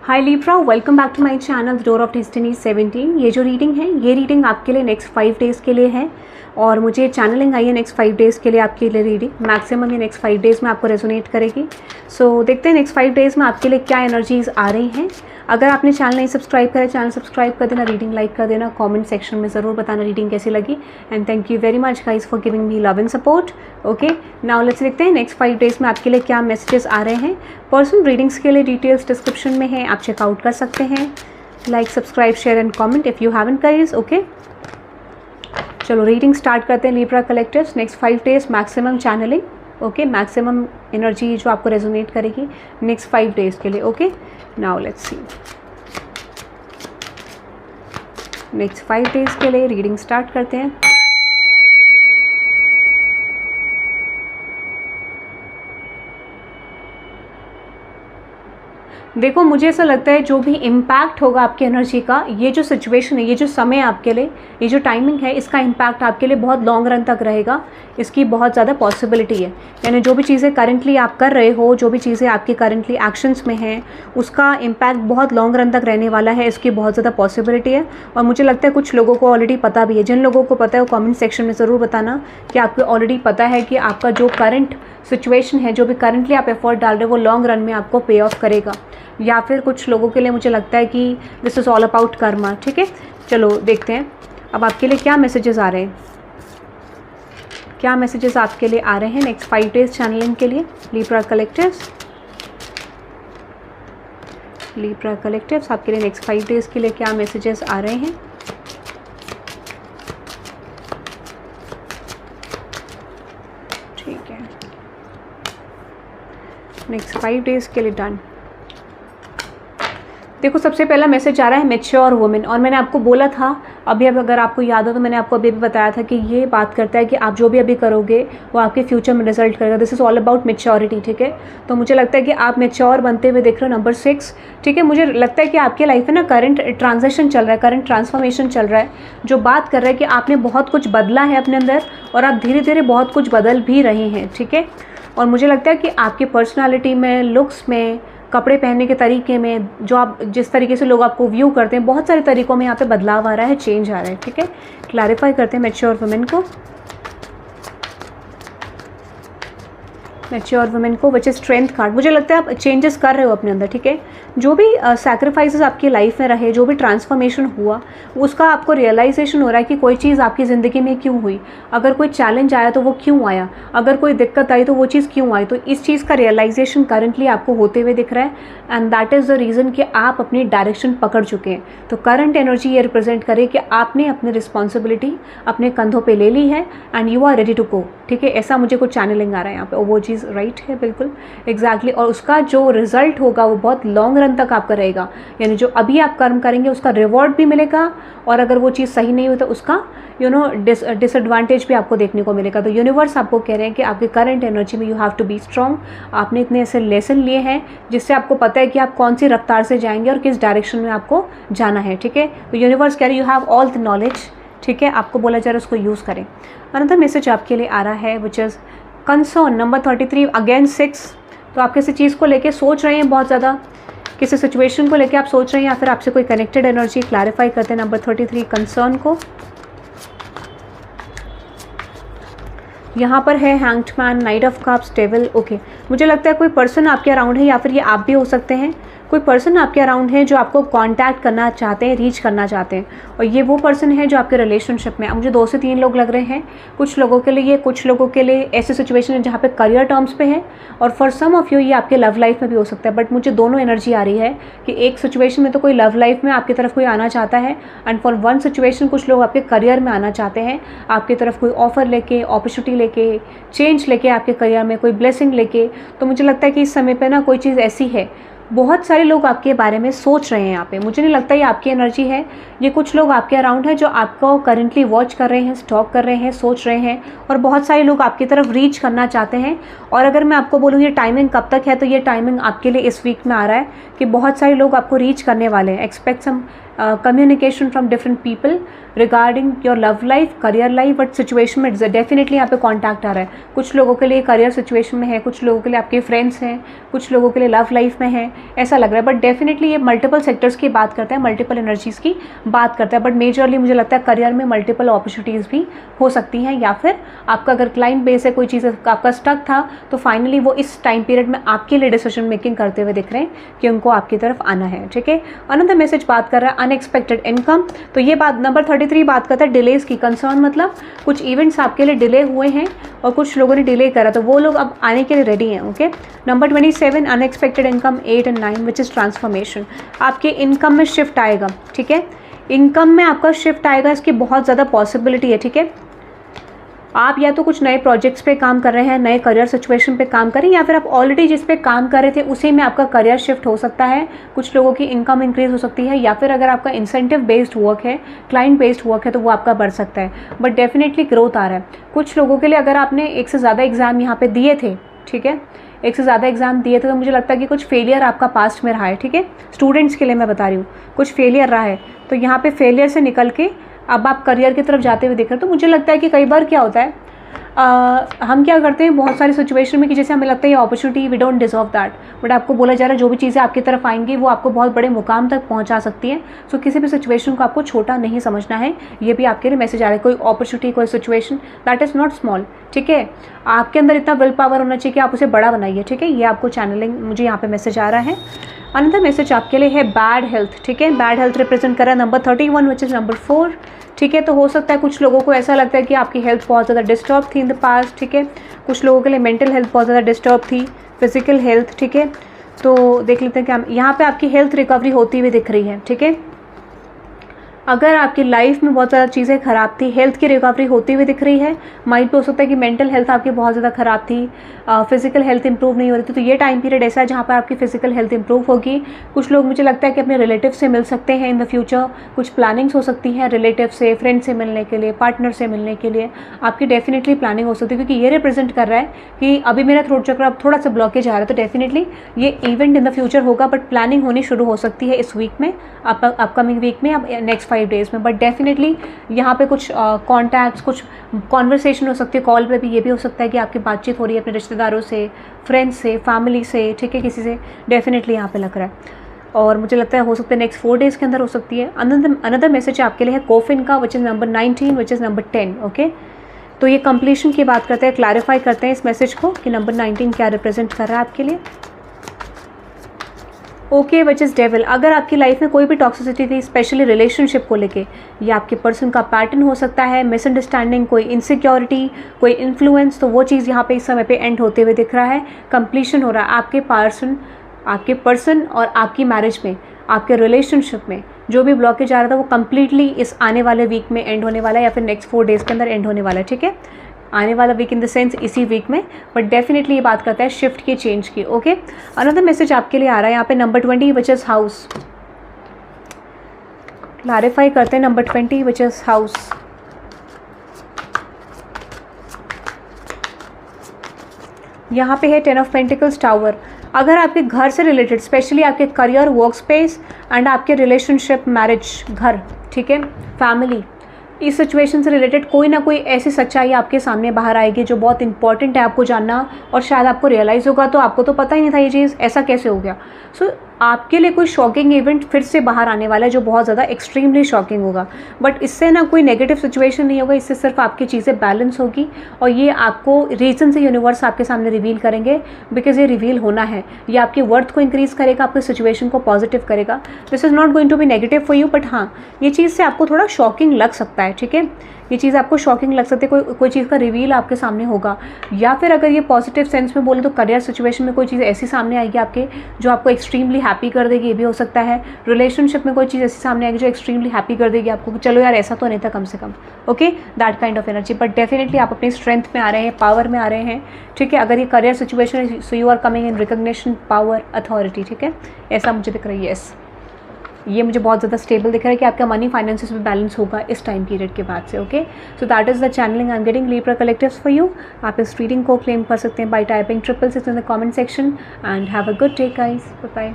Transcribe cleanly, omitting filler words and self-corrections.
Hi Libra, welcome back to my channel door of destiny 17। ये जो reading है ये रीडिंग आपके लिए नेक्स्ट 5 डेज़ के लिए है और मुझे चैनलिंग आई है नेक्स्ट 5 डेज़ के लिए आपके लिए रीडिंग मैक्सिमम ये नेक्स्ट 5 डेज़ में आपको रेजोनेट करेगी। सो देखते हैं नेक्स्ट 5 डेज़ में आपके लिए क्या एनर्जीज आ रही हैं। अगर आपने चैनल नहीं सब्सक्राइब करा, चैनल सब्सक्राइब कर देना, रीडिंग लाइक कर देना, कमेंट सेक्शन में ज़रूर बताना रीडिंग कैसी लगी। And thank you very much guys for giving me love and support. Okay, now let's देखते हैं नेक्स्ट 5 डेज़ में आपके लिए क्या मैसेजेस आ रहे हैं। पर्सनल रीडिंग्स के लिए डिटेल्स डिस्क्रिप्शन में है, आप चेकआउट कर सकते हैं। Like, subscribe, share and comment if you haven't guys. Okay, चलो रीडिंग स्टार्ट करते हैं। Libra collectors next 5 days maximum channelling, okay, maximum energy जो आपको रेजोनेट करेगी नेक्स्ट 5 डेज़ के लिए। Okay, now let's see next 5 days के लिए रीडिंग स्टार्ट करते हैं। देखो, मुझे ऐसा लगता है जो भी इम्पैक्ट होगा आपकी एनर्जी का, ये जो सिचुएशन है, ये जो समय आपके लिए, ये जो टाइमिंग है, इसका इम्पैक्ट आपके लिए बहुत लॉन्ग रन तक रहेगा। इसकी बहुत ज़्यादा पॉसिबिलिटी है। यानी जो भी चीज़ें करंटली आप कर रहे हो, जो भी चीज़ें आपकी करंटली एक्शंस में हैं, उसका इम्पैक्ट बहुत लॉन्ग रन तक रहने वाला है। इसकी बहुत ज़्यादा पॉसिबिलिटी है और मुझे लगता है कुछ लोगों को ऑलरेडी पता भी है। जिन लोगों को पता है वो कमेंट सेक्शन में ज़रूर बताना कि आपको ऑलरेडी पता है कि आपका जो करंट सिचुएशन है, जो भी करंटली आप एफर्ट डाल रहे हो, वो लॉन्ग रन में आपको पे ऑफ करेगा। या फिर कुछ लोगों के लिए मुझे लगता है कि this is all about Karma. ठीक है, चलो देखते हैं अब आपके लिए क्या मैसेजेस आ रहे हैं। क्या मैसेजेस आपके लिए आ रहे हैं नेक्स्ट 5 डेज चैनलिंग के लिए। लीब्रा कलेक्टिव्स, लीब्रा कलेक्टिव्स आपके लिए नेक्स्ट 5 डेज के लिए क्या मैसेजेस आ रहे हैं। ठीक है, नेक्स्ट 5 डेज के लिए डन। देखो, सबसे पहला मैसेज आ रहा है मैच्योर वुमेन। और मैंने आपको बोला था अभी, अब अगर आपको याद हो तो मैंने आपको अभी भी बताया था कि ये बात करता है कि आप जो भी अभी करोगे वो आपके फ्यूचर में रिजल्ट करेगा। This is all about maturity. ठीक है, तो मुझे लगता है कि आप मेच्योर बनते हुए देख रहे हो। नंबर 6, ठीक है, मुझे लगता है कि आपके लाइफ में ना करंट ट्रांजिशन चल रहा है, करंट ट्रांसफॉर्मेशन चल रहा है, जो बात कर रहा है कि आपने बहुत कुछ बदला है अपने अंदर और आप धीरे धीरे बहुत कुछ बदल भी रहे हैं। ठीक है, और मुझे लगता है कि आपकी पर्सनालिटी में, लुक्स में, कपड़े पहनने के तरीके में, जो आप जिस तरीके से लोग आपको व्यू करते हैं, बहुत सारे तरीकों में यहाँ पे बदलाव आ रहा है, चेंज आ रहा है। ठीक है, क्लैरिफाई करते हैं मैच्योर वुमेन को। मैच्योर वुमेन को विच इज स्ट्रेंथ कार्ड। मुझे लगता है आप चेंजेस कर रहे हो अपने अंदर। ठीक है, जो भी सैक्रिफाइसेस आपकी लाइफ में रहे, जो भी ट्रांसफॉर्मेशन हुआ, उसका आपको रियलाइजेशन हो रहा है कि कोई चीज़ आपकी ज़िंदगी में क्यों हुई। अगर कोई चैलेंज आया तो वो क्यों आया, अगर कोई दिक्कत आई तो वो चीज़ क्यों आई। तो इस चीज़ का रियलाइजेशन करंटली आपको होते हुए दिख रहा है and that is the reason कि आप अपनी डायरेक्शन पकड़ चुके हैं। तो करंट एनर्जी ये रिप्रेजेंट करे कि आपने अपनी रिस्पॉन्सिबिलिटी अपने कंधों पर ले ली है and you are ready to go. ठीक है, ऐसा मुझे कुछ चैनलिंग आ रहा है यहाँ पे और वो चीज़ राइट है, बिल्कुल एग्जैक्टली। और उसका जो रिजल्ट होगा वो बहुत लॉन्ग रन तक आपका रहेगा। यानी जो अभी आप कर्म करेंगे उसका रिवॉर्ड भी मिलेगा और अगर वो चीज़ सही नहीं हुई तो उसका डिसएडवांटेज भी आपको देखने को मिलेगा। तो यूनिवर्स आपको कह रहे हैं कि आपके करंट एनर्जी में you have to be strong. आपने इतने ऐसे लेसन लिए हैं जिससे आपको पता है कि आप कौन सी रफ्तार से जाएंगे और किस डायरेक्शन में आपको जाना है। ठीक है, तो यूनिवर्स कह रहे हैं you have all the knowledge. ठीक है, आपको बोला जा रहा है उसको यूज़ करें। अनदर मैसेज आपके लिए आ रहा है which is concern. Number 33 again 6। तो आप किसी चीज़ को लेके सोच रहे हैं, बहुत ज़्यादा किसी सिचुएशन को लेके आप सोच रहे हैं या फिर आपसे कोई कनेक्टेड एनर्जी। क्लैरिफाई करते हैं नंबर 33 कंसर्न को। यहाँ पर है hanged man, night of cups, devil. Okay, मुझे लगता है कोई पर्सन आपके अराउंड है या फिर ये आप भी हो सकते हैं। कोई पर्सन आपके अराउंड है जो आपको कांटेक्ट करना चाहते हैं, रीच करना चाहते हैं और ये वो पर्सन है जो आपके रिलेशनशिप में। अब मुझे 2 से 3 लोग लग रहे हैं। कुछ लोगों के लिए ये, कुछ लोगों के लिए ऐसी सिचुएशन है जहाँ पे करियर टर्म्स पे है और फॉर सम ऑफ यू ये आपके लव लाइफ में भी हो सकता है। बट मुझे दोनों एनर्जी आ रही है कि एक सिचुएशन में तो कोई लव लाइफ में आपकी तरफ कोई आना चाहता है एंड फॉर वन सिचुएशन कुछ लोग आपके करियर में आना चाहते हैं, आपकी तरफ कोई ऑफर लेके, अपॉर्चुनिटी लेके, चेंज लेके आपके करियर में, कोई ब्लेसिंग लेके। तो मुझे लगता है कि इस समय पे ना कोई चीज़ ऐसी है, बहुत सारे लोग आपके बारे में सोच रहे हैं यहाँ पे। मुझे नहीं लगता ये आपकी एनर्जी है, ये कुछ लोग आपके अराउंड है जो आपको करंटली वॉच कर रहे हैं, स्टॉक कर रहे हैं, सोच रहे हैं और बहुत सारे लोग आपकी तरफ रीच करना चाहते हैं। और अगर मैं आपको बोलूँ ये टाइमिंग कब तक है, तो ये टाइमिंग आपके लिए इस वीक में आ रहा है कि बहुत सारे लोग आपको रीच करने वाले हैं। Expect some communication from different people regarding your love life, career life, but situation में डेफिनेटली यहाँ पे कॉन्टैक्ट आ रहा है। कुछ लोगों के लिए करियर सिचुएशन में है, कुछ लोगों के लिए आपके फ्रेंड्स हैं, कुछ लोगों के लिए लव लाइफ में है, ऐसा लग रहा है। बट डेफिनेटली ये मल्टीपल सेक्टर्स की बात करता है, मल्टीपल एनर्जीज़ की बात करता है। बट मेजरली मुझे लगता है करियर में मल्टीपल अपॉर्चुनिटीज़ भी हो सकती हैं, या फिर आपका अगर क्लाइंट बेस है, कोई चीज़ आपका स्टक था, तो फाइनली वो इस टाइम पीरियड में आपके लिए डिसीजन मेकिंग करते हुए दिख रहे हैं कि उनको आपकी तरफ आना है। ठीक है, अनदर मैसेज बात कर रहा है अनएक्सपेक्टेड इनकम। तो ये बात नंबर 33 बात करता है डिलेज की। कंसर्न मतलब कुछ इवेंट्स आपके लिए डिले हुए हैं और कुछ लोगों ने डिले करा, तो वो लोग अब आने के लिए रेडी हैं। Okay, number 27 unexpected income 8 and 9 which is transformation. आपके इनकम में शिफ्ट आएगा। ठीक है, इनकम में आपका शिफ्ट आएगा, इसकी बहुत ज़्यादा पॉसिबिलिटी है। ठीक है, आप या तो कुछ नए प्रोजेक्ट्स पे काम कर रहे हैं, नए करियर सिचुएशन पे काम करें, या फिर आप ऑलरेडी जिस पे काम कर रहे थे उसी में आपका करियर शिफ्ट हो सकता है। कुछ लोगों की इनकम इंक्रीज हो सकती है, या फिर अगर आपका इंसेंटिव बेस्ड वर्क है, क्लाइंट बेस्ड वर्क है, तो वो आपका बढ़ सकता है। बट डेफिनेटली ग्रोथ आ रहा है। कुछ लोगों के लिए अगर आपने एक से ज़्यादा एग्जाम यहाँ पे दिए थे, ठीक है, एक से ज़्यादा एग्जाम दिए थे, तो मुझे लगता है कि कुछ फेलियर आपका पास्ट में रहा है। ठीक है, स्टूडेंट्स के लिए मैं बता रही हूँ, कुछ फेलियर रहा है, तो यहाँ पे फेलियर से निकल के अब आप करियर की तरफ जाते हुए दिख रहे हैं। तो मुझे लगता है कि कई बार क्या होता है, हम क्या करते हैं बहुत सारी सिचुएशन में कि जैसे हमें लगता है ये opportunity we don't deserve that, but आपको बोला जा रहा है जो भी चीज़ें आपकी तरफ आएंगी वो आपको बहुत बड़े मुकाम तक पहुंचा सकती है। सो किसी भी सिचुएशन को आपको छोटा नहीं समझना है। ये भी आपके लिए मैसेज आ रहा है, कोई अपॉर्चुनिटी, कोई situation that is not small. ठीक है, आपके अंदर इतना विल पावर होना चाहिए कि आप उसे बड़ा बनाइए। ठीक है, ये आपको चैनलिंग मुझे यहाँ पे मैसेज आ रहा है। अनदर मैसेज आपके लिए है बैड हेल्थ। ठीक है, बैड हेल्थ रिप्रेजेंट कर रहा है नंबर 31 विच इज़ नंबर 4। ठीक है, तो हो सकता है कुछ लोगों को ऐसा लगता है कि आपकी हेल्थ बहुत ज़्यादा डिस्टर्ब थी इन द पास्ट। ठीक है, कुछ लोगों के लिए मेंटल हेल्थ बहुत ज़्यादा डिस्टर्ब थी, फिजिकल हेल्थ। ठीक है, तो देख लेते हैं कि यहाँ पे आपकी हेल्थ रिकवरी होती हुई दिख रही है। ठीक है, अगर आपकी लाइफ में बहुत ज़्यादा चीज़ें ख़राब थी, हेल्थ की रिकवरी होती हुई दिख रही है। माइंड पे हो सकता है कि मेंटल हेल्थ आपकी बहुत ज़्यादा ख़राब थी, फिजिकल हेल्थ इंप्रूव नहीं हो रही थी, तो ये टाइम पीरियड ऐसा है जहाँ पर आपकी फिजिकल हेल्थ इंप्रूव होगी। कुछ लोग मुझे लगता है कि अपने रिलेटिव से मिल सकते हैं इन द फ्यूचर। कुछ प्लानिंग्स हो सकती हैं रिलेटिव से, फ्रेंड से मिलने के लिए, पार्टनर से मिलने के लिए आपकी डेफिनेटली प्लानिंग हो सकती है, क्योंकि ये रिप्रेजेंट कर रहा है कि अभी मेरा थ्रोट चक्र अब थोड़ा सा ब्लॉकेज आ रहा है, तो डेफिनेटली ये इवेंट इन द फ्यूचर होगा, बट प्लानिंग होनी शुरू हो सकती है इस वीक में, अपकमिंग वीक में, अब नेक्स्ट 5 डेज में। बट डेफिनेटली यहाँ पे कुछ कॉन्टैक्ट्स, कुछ कॉन्वर्सेशन हो सकती है, कॉल पे भी ये भी हो सकता है कि आपकी बातचीत हो रही है अपने रिश्तेदारों से, फ्रेंड्स से, फैमिली से। ठीक है, किसी से डेफिनेटली यहाँ पे लग रहा है, और मुझे लगता है हो सकता है नेक्स्ट 4 डेज़ के अंदर हो सकती है। अनदर मैसेज आपके लिए है कोफिन का which is number 19 which is number 10। Okay, तो ये कंप्लीशन की बात करते हैं, क्लैरिफाई करते हैं इस मैसेज को कि नंबर 19 क्या रिप्रेजेंट कर रहा है आपके लिए। Okay which is devil. अगर आपकी लाइफ में कोई भी टॉक्सिसिटी थी, स्पेशली रिलेशनशिप को लेके, ये आपके पर्सन का पैटर्न हो सकता है, मिसअंडरस्टैंडिंग, कोई इनसिक्योरिटी, कोई इन्फ्लुएंस, तो वो चीज़ यहाँ पे इस समय पे एंड होते हुए दिख रहा है, कंप्लीशन हो रहा है। आपके पर्सन और आपकी मैरिज में, आपके रिलेशनशिप में जो भी ब्लॉकेज आ रहा था वो कम्प्लीटली इस आने वाले वीक में एंड होने वाला है, या फिर नेक्स्ट 4 डेज़ के अंदर एंड होने वाला है। ठीक है, आने वाला वीक इन द सेंस इसी वीक में, बट डेफिनेटली ये बात करता है शिफ्ट की, चेंज की। ओके, अनदर मैसेज आपके लिए आ रहा है यहाँ पे number 20 which is house. Clarify करते हैं नंबर 20 विच इज़ हाउस। यहाँ पे है 10 ऑफ पेंटिकल्स, टावर। अगर आपके घर से रिलेटेड, स्पेशली आपके करियर, वर्क स्पेस एंड आपके रिलेशनशिप, मैरिज, घर, ठीक है, फैमिली, इस सिचुएशन से रिलेटेड कोई ना कोई ऐसी सच्चाई आपके सामने बाहर आएगी जो बहुत इंपॉर्टेंट है आपको जानना, और शायद आपको रियलाइज़ होगा तो आपको तो पता ही नहीं था ये चीज़ ऐसा कैसे हो गया। सो आपके लिए कोई शॉकिंग इवेंट फिर से बाहर आने वाला है जो बहुत ज़्यादा एक्सट्रीमली शॉकिंग होगा, बट इससे ना कोई नेगेटिव सिचुएशन नहीं होगा, इससे सिर्फ आपकी चीज़ें बैलेंस होगी, और ये आपको रीजन से यूनिवर्स आपके सामने रिवील करेंगे, बिकॉज ये रिवील होना है। ये आपकी वर्थ को इंक्रीज करेगा, आपकी सिचुएशन को पॉजिटिव करेगा। This is not going to be negative for you, but हाँ, ये चीज़ से आपको थोड़ा शॉकिंग लग सकता है। ठीक है, ये चीज़ आपको शॉकिंग लग सकती है, कोई चीज़ का रिवील आपके सामने होगा, या फिर अगर ये पॉजिटिव सेंस में बोले तो करियर सिचुएशन में कोई चीज़ ऐसी सामने आएगी आपके जो आपको एक्सट्रीमली हैप्पी कर देगी, ये भी हो सकता है। रिलेशनशिप में कोई चीज़ ऐसी सामने आएगी जो एक्सट्रीमली हैप्पी कर देगी आपको, चलो यार ऐसा तो नहीं था कम से कम। Okay, that kind of energy, but definitely आप अपनी स्ट्रेंथ में आ रहे हैं, पावर में आ रहे हैं। ठीक है, अगर ये करियर सिचुएशन है so you are coming in recognition, power, authority. ठीक है, ऐसा मुझे दिख रही है। यस, ये मुझे बहुत ज़्यादा स्टेबल दिख रहा है कि आपका मनी फाइनेंसेस में बैलेंस होगा इस टाइम पीरियड के बाद से। Okay, so that is the channelling I am getting Libra collectives for you. आप इस रीडिंग को क्लेम कर सकते हैं by typing 666 in the comment section, and have a good day guys, bye bye.